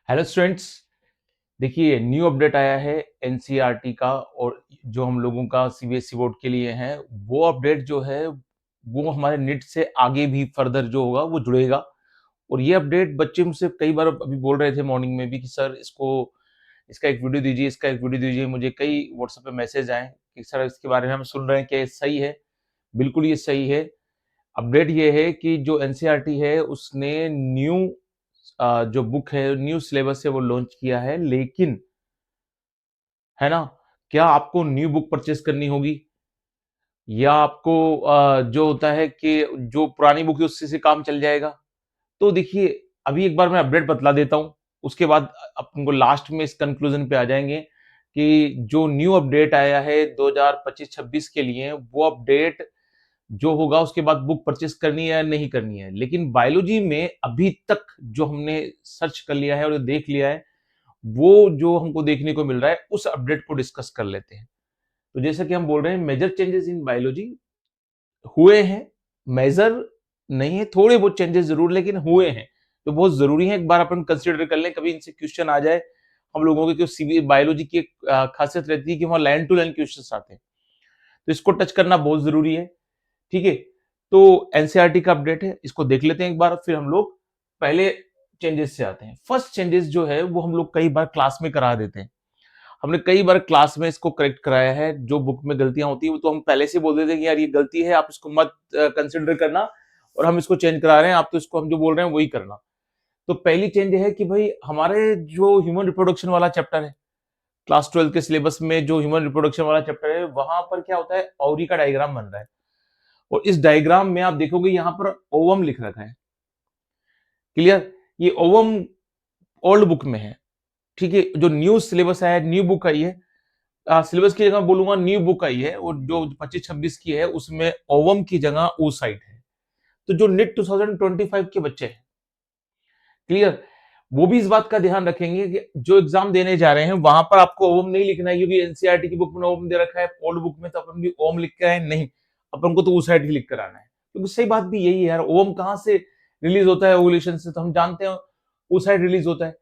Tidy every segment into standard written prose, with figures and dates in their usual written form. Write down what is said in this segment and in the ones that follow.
Hello students. देखिए new update आया है एनसीईआरटी का और जो हम लोगों का सीबीएसई बोर्ड के लिए है वो अपडेट जो है वो हमारे नीट से आगे भी फर्दर जो होगा वो जुड़ेगा। और ये अपडेट बच्चे मुझसे कई बार अभी बोल रहे थे मॉर्निंग में भी कि सर इसका एक वीडियो दीजिए, इसका एक वीडियो दीजिए। मुझे कई व्हाट्सएप पे मैसेज आए कि सर इसके बारे में हम सुन रहे हैं कि ये सही है। बिल्कुल ये सही है। अपडेट ये है कि जो एनसीईआरटी है उसने न्यू जो बुक है न्यू सिलेबस है वो लॉन्च किया है, लेकिन है ना, क्या आपको न्यू बुक परचेज करनी होगी या आपको जो होता है कि जो पुरानी बुक है उससे से काम चल जाएगा। तो देखिए अभी एक बार मैं अपडेट बतला देता हूं, उसके बाद अपन को लास्ट में इस कंक्लूजन पे आ जाएंगे कि जो न्यू अपडेट आया है 2025-26 के लिए वो अपडेट जो होगा उसके बाद बुक परचेस करनी है या नहीं करनी है। लेकिन बायोलॉजी में अभी तक जो हमने सर्च कर लिया है और देख लिया है वो जो हमको देखने को मिल रहा है उस अपडेट को डिस्कस कर लेते हैं। तो जैसा कि हम बोल रहे हैं मेजर चेंजेस इन बायोलॉजी हुए हैं। मेजर नहीं है, थोड़े बहुत चेंजेस जरूर लेकिन हुए हैं तो बहुत जरूरी है। एक बार अपन कंसिडर कर लें, कभी इनसे क्वेश्चन आ जाए हम लोगों के, क्योंकि बायोलॉजी की एक खासियत रहती है कि वहां लाइन टू लाइन क्वेश्चन आते हैं, तो इसको टच करना बहुत जरूरी है। ठीक है, तो एनसीईआरटी का अपडेट है, इसको देख लेते हैं एक बार, फिर हम लोग पहले चेंजेस से आते हैं। फर्स्ट चेंजेस जो है वो हम लोग कई बार क्लास में करा देते हैं। हमने कई बार क्लास में इसको करेक्ट कराया है। जो बुक में गलतियां होती है वो तो हम पहले से बोल देते हैं कि यार ये गलती है, आप इसको मत कंसिडर करना और हम इसको चेंज करा रहे हैं, आप तो इसको हम जो बोल रहे हैं वही करना। तो पहली चेंज है कि भाई हमारे जो ह्यूमन रिप्रोडक्शन वाला चैप्टर है क्लास 12 के सिलेबस में, जो ह्यूमन रिप्रोडक्शन वाला चैप्टर है वहां पर क्या होता है, ऑवरी का डायग्राम बन रहा है। और इस डायग्राम में आप देखोगे यहाँ पर ओवम लिख रखा है। क्लियर? ये ओवम ओल्ड बुक में है। ठीक है, जो न्यू सिलेबस है, न्यू बुक आई है, सिलेबस की जगह बोलूंगा न्यू बुक आई है और जो 25-26 की है उसमें ओवम की जगह ओ साइड है। तो जो नेट 2025 के बच्चे हैं, क्लियर, वो भी इस बात का ध्यान रखेंगे कि जो एग्जाम देने जा रहे हैं वहां पर आपको ओम नहीं लिखना है, क्योंकि एनसीईआरटी की बुक में ओम दे रखा है, ओल्ड बुक में तो अपन भी ओम लिख के आए नहीं, अपन को तो उस साइड ही लिख कर आना है। क्योंकि सही बात भी यही है यार, ओम कहाँ से रिलीज होता है, ओवुलेशन से, तो हम जानते हैं उस साइड रिलीज होता है।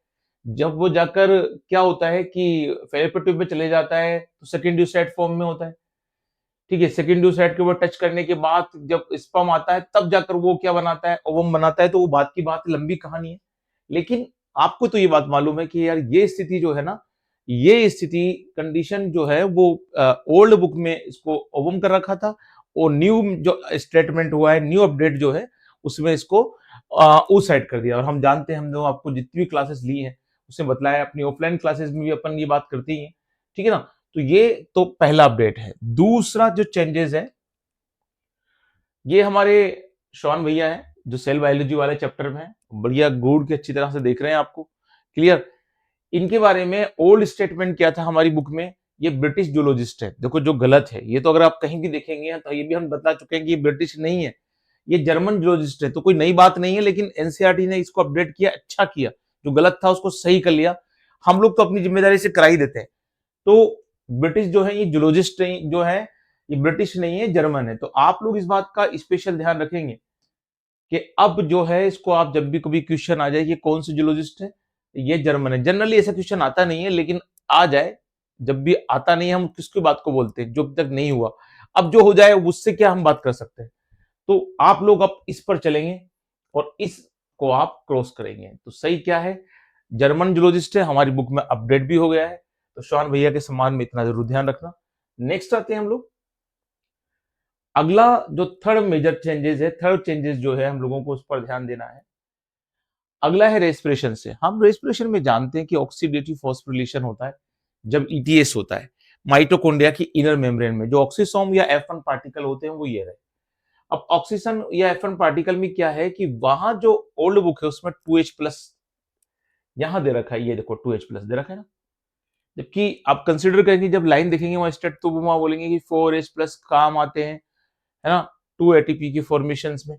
जब वो जाकर क्या होता है कि फेलिपर ट्यूब में चले जाता है तो सेकेंडरी साइड फॉर्म में होता है। ठीक है, सेकेंडरी साइड के ऊपर टच करने के बाद जब स्पर्म आता है तब जाकर वो क्या बनाता है, ओवम बनाता है। तो वो बात की बात, लंबी कहानी है। लेकिन आपको तो ये बात मालूम है कि यार ये स्थिति जो है ना, ये स्थिति कंडीशन जो है वो ओल्ड बुक में इसको ओवम कर रखा था और न्यू जो स्टेटमेंट हुआ है, न्यू अपडेट जो है उसमें इसको उस साइड कर दिया। और हम जानते हैं, हम लोग आपको जितनी भी क्लासेस ली हैं उसमें बतलाया, अपनी ऑफलाइन क्लासेस में भी अपन ये बात करते ही हैं। ठीक है ना? तो ये तो पहला अपडेट है। दूसरा जो चेंजेस है, ये हमारे शॉन भैया है जो सेल बायोलॉजी वाले चैप्टर में है, बढ़िया गुड के अच्छी तरह से देख रहे हैं आपको। क्लियर? इनके बारे में ओल्ड स्टेटमेंट क्या था हमारी बुक में, ये ब्रिटिश जूलॉजिस्ट है। देखो जो गलत है, ये तो अगर आप कहीं भी देखेंगे तो ये भी हम बता चुके हैं कि ये ब्रिटिश नहीं है, ये जर्मन जूलॉजिस्ट है। तो कोई नई बात नहीं है, लेकिन एनसीईआरटी ने इसको अपडेट किया, अच्छा किया। जो गलत था उसको सही कर लिया। हम लोग तो अपनी जिम्मेदारी से करा ही देते हैं। तो ब्रिटिश जो है ये जूलॉजिस्ट जो है, ये ब्रिटिश नहीं है, जर्मन है। तो आप लोग इस बात का स्पेशल ध्यान रखेंगे कि अब जो है इसको आप जब भी कभी क्वेश्चन आ जाए कि कौन सी जूलॉजिस्ट है, ये जर्मन है। जनरली ऐसा क्वेश्चन आता नहीं है, लेकिन आ जाए, जब भी आता नहीं है हम किसकी बात को बोलते हैं, जो अभी तक नहीं हुआ। अब जो हो जाए उससे क्या हम बात कर सकते हैं। तो आप लोग अब इस पर चलेंगे और इसको आप क्रॉस करेंगे। तो सही क्या है, जर्मन जूलॉजिस्ट है, हमारी बुक में अपडेट भी हो गया है। तो शॉन भैया के सम्मान में इतना जरूर ध्यान रखना। नेक्स्ट आते हैं हम लोग, अगला जो थर्ड मेजर चेंजेस है, थर्ड चेंजेस जो है हम लोगों को उस पर ध्यान देना है। अगला है रेस्पिरेशन से। हम रेस्पिरेशन में जानते हैं कि ऑक्सीडेटिव फॉस्फोरिलेशन होता है जब ईटीएस होता है माइटोकॉन्ड्रिया की इनर मेम्ब्रेन में। जो ऑक्सीसोम या F1 पार्टिकल होते हैं वो ये रहे। अब ऑक्सीजन या F1 पार्टिकल में क्या है कि वहां जो ओल्ड बुक है उसमें 2H प्लस यहां दे रखा है, ये देखो 2H प्लस दे रखा है ना। जबकि आप कंसिडर करेंगे, जब लाइन देखेंगे वहां स्टेट, तो वहां बोलेंगे कि 4H प्लस काम आते हैं, है ना, 2 एटीपी की फॉर्मेशन में।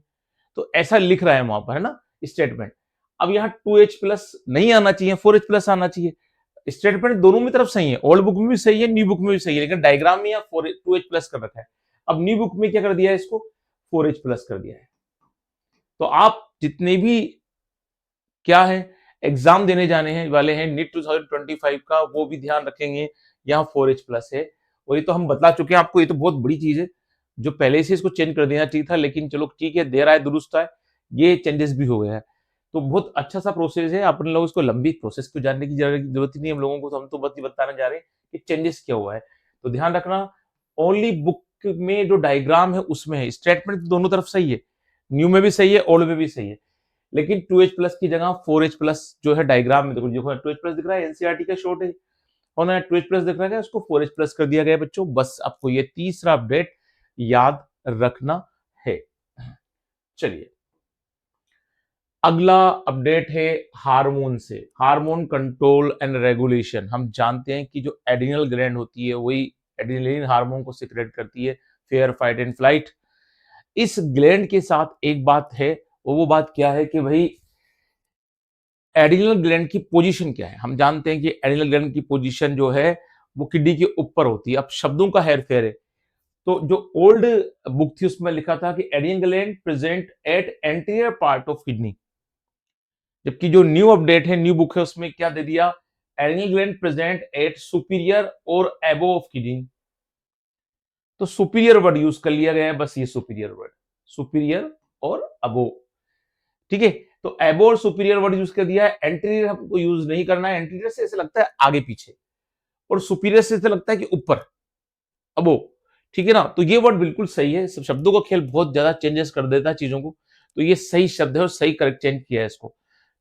तो ऐसा लिख रहा है वहां पर, है ना, स्टेटमेंट। अब यहाँ 2H प्लस नहीं आना चाहिए, 4H प्लस आना चाहिए। स्टेटमेंट दोनों में तरफ सही है, ओल्ड बुक में भी सही है, न्यू बुक में भी सही है, लेकिन डायग्राम में यहाँ 2H प्लस कर रखा है। अब न्यू बुक में क्या कर दिया है, इसको 4H प्लस कर दिया है। तो आप जितने भी क्या है एग्जाम देने जाने हैं वाले हैं नीट 2025 का, वो भी ध्यान रखेंगे। यहाँ 4H प्लस है, और ये तो हम बता चुके हैं आपको, ये तो बहुत बड़ी चीज है जो पहले से इसको चेंज कर देना चाहिए था, लेकिन चलो ठीक है, देर आए दुरुस्त आए, ये चेंजेस भी हो गया है। तो बहुत अच्छा सा प्रोसेस है, अपन लोग इसको लंबी प्रोसेस को जानने की जरूरत ही नहीं हम लोगों को, तो हम तो बस ये बताने जा रहे हैं कि चेंजेस क्या हुआ है। तो ध्यान रखना, ओनली बुक में जो डायग्राम है उसमें है, स्टेटमेंट दोनों तरफ सही है, न्यू में भी सही है, ओल्ड में भी सही है, लेकिन 2H प्लस की जगह 4H प्लस जो है डायग्राम में, देखो जो 2H प्लस दिख रहा है एनसीईआरटी का शॉर्ट है, और ना 2H प्लस दिख रहा है उसको 4H प्लस कर दिया गया है बच्चों। बस आपको ये तीसरा अपडेट याद रखना है। चलिए, अगला अपडेट है हार्मोन से, हार्मोन कंट्रोल एंड रेगुलेशन। हम जानते हैं कि जो एड्रिनल ग्लैंड होती है वही एड्रिनलिन हार्मोन को सिक्रेट करती है, फेयर फाइट एंड फ्लाइट। इस ग्लैंड के साथ एक बात है, वो बात क्या है कि भाई एड्रिनल ग्लैंड की पोजीशन क्या है। हम जानते हैं कि एड्रिनल ग्लैंड की पोजीशन जो है वो किडनी के ऊपर होती है। अब शब्दों का हेर फेर है, तो जो ओल्ड बुक थी उसमें लिखा था कि adrenal gland present at anterior part of kidney, जबकि जो न्यू अपडेट है, न्यू बुक है, उसमें क्या दे दिया, adrenal gland present at superior और एबो ऑफ किडनी। तो सुपीरियर वर्ड यूज कर लिया गया है, बस ये सुपीरियर वर्ड, सुपीरियर और अबो, ठीक है। तो एबो और सुपीरियर वर्ड यूज कर दिया है, एंटीरियर हमको यूज नहीं करना है, एंटीरियर से ऐसे लगता है आगे पीछे, और सुपीरियर से ऐसे लगता है कि ऊपर, अबो, ठीक है ना। तो ये वर्ड बिल्कुल सही है, सब शब्दों का खेल बहुत ज्यादा चेंजेस कर देता है चीजों को, तो ये सही शब्द है और सही करेक्ट चेंज किया है इसको,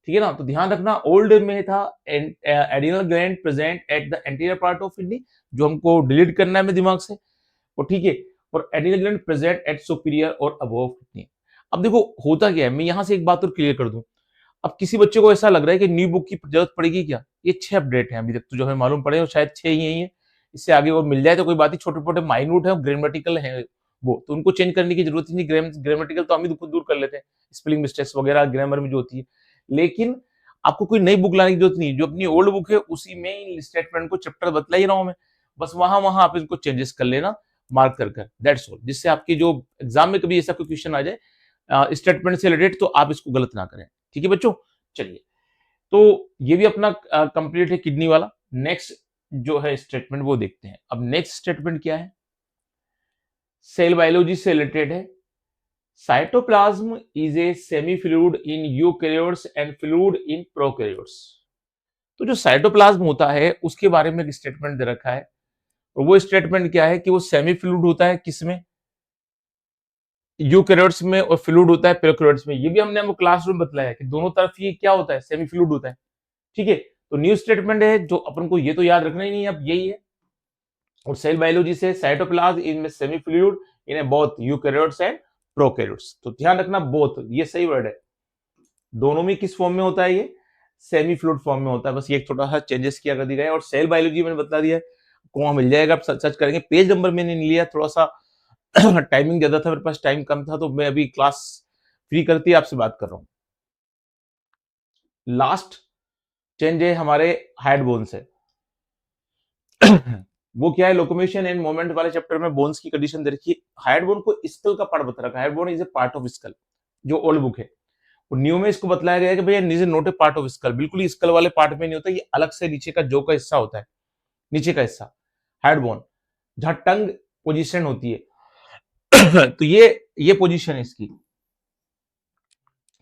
ठीक है ना। तो ध्यान रखना, ओल्ड में था adrenal gland present at the anterior part of kidney, जो हमको डिलीट करना है मेरे दिमाग से, और ठीक है, और adrenal gland present at superior और अबव किडनी। अब देखो होता क्या है, मैं यहां से एक बात और क्लियर कर दूं। अब किसी बच्चे को ऐसा लग रहा है कि न्यू बुक की जरूरत पड़ेगी क्या, ये 6 अपडेट हैं अभी तक तो जो हमें मालूम पड़े, और शायद 6 ही है, इससे आगे वो मिल जाए तो कोई बात ही, छोटे छोटे माइन्यूट है, ग्रामेटिकल है वो, तो उनको चेंज करने की जरूरत ही नहीं, ग्रामेटिकल तो हम ही खुद दूर कर लेते हैं, स्पेलिंग मिस्टेक्स वगैरह ग्रामर में जो होती है। लेकिन आपको कोई नई बुक लाने की जरूरत नहीं, जो अपनी ओल्ड बुक है उसी में स्टेटमेंट को चैप्टर बतला ही रहा हूं मैं, बस वहां वहां आप इनको चेंजेस कर लेना, मार्क कर, दैट्स ऑल, जिससे आपकी जो एग्जाम में कभी ऐसा कोई क्वेश्चन आ जाए स्टेटमेंट से रिलेटेड, तो आप इसको गलत ना करें, ठीक है बच्चों। चलिए, तो ये भी अपना कंप्लीट है किडनी वाला। नेक्स्ट जो है स्टेटमेंट वो देखते हैं। अब नेक्स्ट स्टेटमेंट क्या है, सेल बायोलॉजी से रिलेटेड है। Cytoplasm is a semi fluid in eukaryotes and fluid in prokaryotes. तो जो साइटोप्लाज्म होता है उसके बारे में एक स्टेटमेंट दे रखा है, और वो स्टेटमेंट क्या है कि वो सेमी फ्लूइड होता है किसमें, यूकैरियोट्स में, और फ्लूइड होता है प्रोकैरियोट्स में। ये भी हमने आपको क्लासरूम में बतलाया कि दोनों तरफ ये क्या होता है, सेमी फ्लूइड होता है, ठीक है। तो न्यू स्टेटमेंट है जो अपन को ये तो याद रखना ही नहीं है, अब यही है। और सेल बायोलॉजी से cytoplasm in semi fluid in both eukaryotes and prokaryotes. तो ध्यान रखना, बोथ ये सही वर्ड है, दोनों में किस फॉर्म में होता है, ये सेमी फ्लूइड फॉर्म में होता है, बस ये एक छोटा सा चेंजेस किया कर दिया है। और सेल बायोलॉजी मैंने बता दिया, को वहां मिल जाएगा, आप सर्च करेंगे, पेज नंबर मैंने नहीं लिया, थोड़ा सा टाइमिंग ज्यादा था, मेरे पास टाइम कम था, तो मैं अभी क्लास फ्री करती आपसे बात कर रहा हूं। लास्ट चेंज है हमारे हाइड बोन से। वो क्या है, लोकोमोशन एंड मूवमेंट वाले चैप्टर में बोन्स की कंडीशन दे रखी है। हाइड बोन को स्कल का पार्ट बता रखा है, hide bone is a part of school, जो ओल्ड बुक है। और न्यू में इसको बताया गया है कि भैया knees not a part of skull, बिल्कुल स्कल वाले पार्ट में नहीं होता, ये अलग से नीचे का जो का हिस्सा होता है, नीचे का हिस्सा हाइड बोन, जहां टंग पोजीशन होती है। तो ये पोजीशन है इसकी,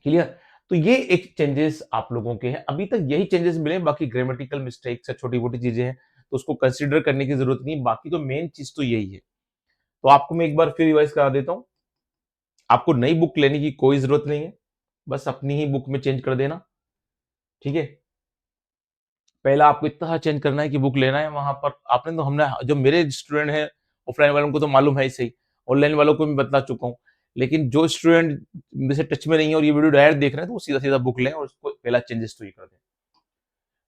क्लियर। तो ये एक चेंजेस आप लोगों के हैं, अभी तक यही चेंजेस मिले, बाकी ग्रामेटिकल मिस्टेक्स छोटी मोटी चीजें हैं, तो उसको कंसीडर करने की जरूरत नहीं, बाकी तो मेन चीज तो यही है। तो आपको मैं एक बार फिर रिवाइज करा देता हूं, आपको नई बुक लेने की कोई जरूरत नहीं है, बस अपनी ही बुक में चेंज कर देना, ठीक है। पहला आपको इतना सा चेंज करना है कि बुक लेना है, वहां पर आपने तो, हमने जो मेरे स्टूडेंट हैं ऑफलाइन वालों को तो मालूम है ही सही, ऑनलाइन वालों को भी बता चुका हूं, लेकिन जो स्टूडेंट मेरे से टच में नहीं है और ये वीडियो डायरेक्ट देख रहे हैं, तो वो सीधा सीधा बुक लें और उसको पहला चेंजेस तो ये कर दें।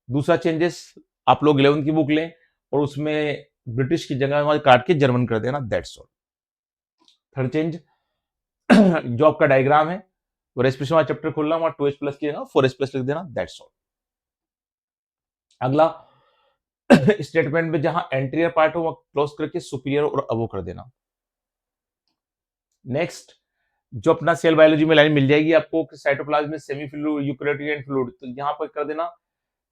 दूसरा चेंजेस, आप लोग 11th की बुक लें और उसमें ब्रिटिश की जगह काट के जर्मन कर देना, दैट्स ऑल। थर्ड चेंज, जो आपका डायग्राम है वो रेस्पिरेशन वाला चैप्टर खोलना, वहां 2H प्लस की जगह 4H प्लस लिख देना, दैट्स ऑल। अगला स्टेटमेंट में जहां एंटीरियर पार्ट हो वह क्लोज करके सुपीरियर और अबो कर देना। नेक्स्ट, जो अपना सेल बायोलॉजी में लाइन मिल जाएगी आपको कि साइटोप्लाज्म में semi fluid, eukaryotic and fluid, तो यहाँ पर कर देना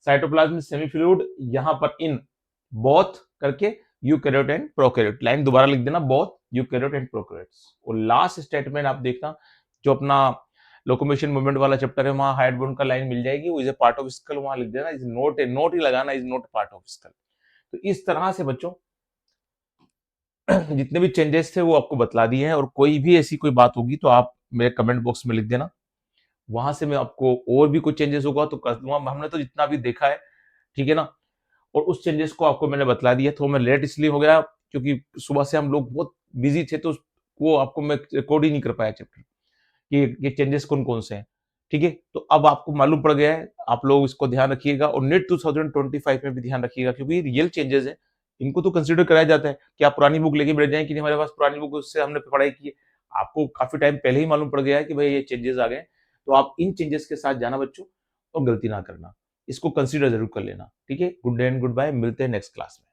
साइटोप्लाज्म में सेमी फ्लूइड, यहाँ पर इन बोथ करके यूकेरियोट एंड प्रोकैरियोट, लाइन दोबारा लिख देना बोथ यूकेरियोट एंड प्रोकैरियोट्स। और लास्ट स्टेटमेंट आप देखना जो अपना लोकोमोशन मूवमेंट वाला चैप्टर है वहां हाइड बोन का लाइन मिल जाएगी, वो is a part of school, वहां लिख देना इज नॉट ए, नोट ही लगाना is not part of school. तो इस तरह से बच्चों जितने भी चेंजेस थे वो आपको बतला दिए हैं, और कोई भी ऐसी कोई बात होगी तो आप मेरे कमेंट बॉक्स में लिख देना, वहां से मैं आपको और भी कुछ चेंजेस होगा तो कर दूंगा। हमने तो जितना भी देखा है, ठीक है ना, और उस चेंजेस को आपको मैंने बतला दिया। तो मैं लेट इसलिए हो गया क्योंकि सुबह से हम लोग बहुत बिजी थे, तो वो आपको मैं रिकॉर्ड ही नहीं कर पाया चैप्टर कि ये चेंजेस कौन कौन से हैं। ठीक है, तो अब आपको मालूम पड़ गया है, आप लोग इसको ध्यान रखिएगा और नेट 2025 में भी ध्यान रखिएगा, क्योंकि रियल चेंजेस है, इनको तो कंसिडर कराया जाता है कि आप पुरानी बुक लेके बैठ जाएं कि नहीं हमारे पास पुरानी बुक उससे हमने पढ़ाई की है। आपको काफी टाइम पहले ही मालूम पड़ गया है कि भाई ये चेंजेस आ गए, तो आप इन चेंजेस के साथ जाना बच्चों, और गलती ना करना, इसको कंसिडर जरूर कर लेना। ठीक है, good day and good bye, मिलते हैं नेक्स्ट क्लास में।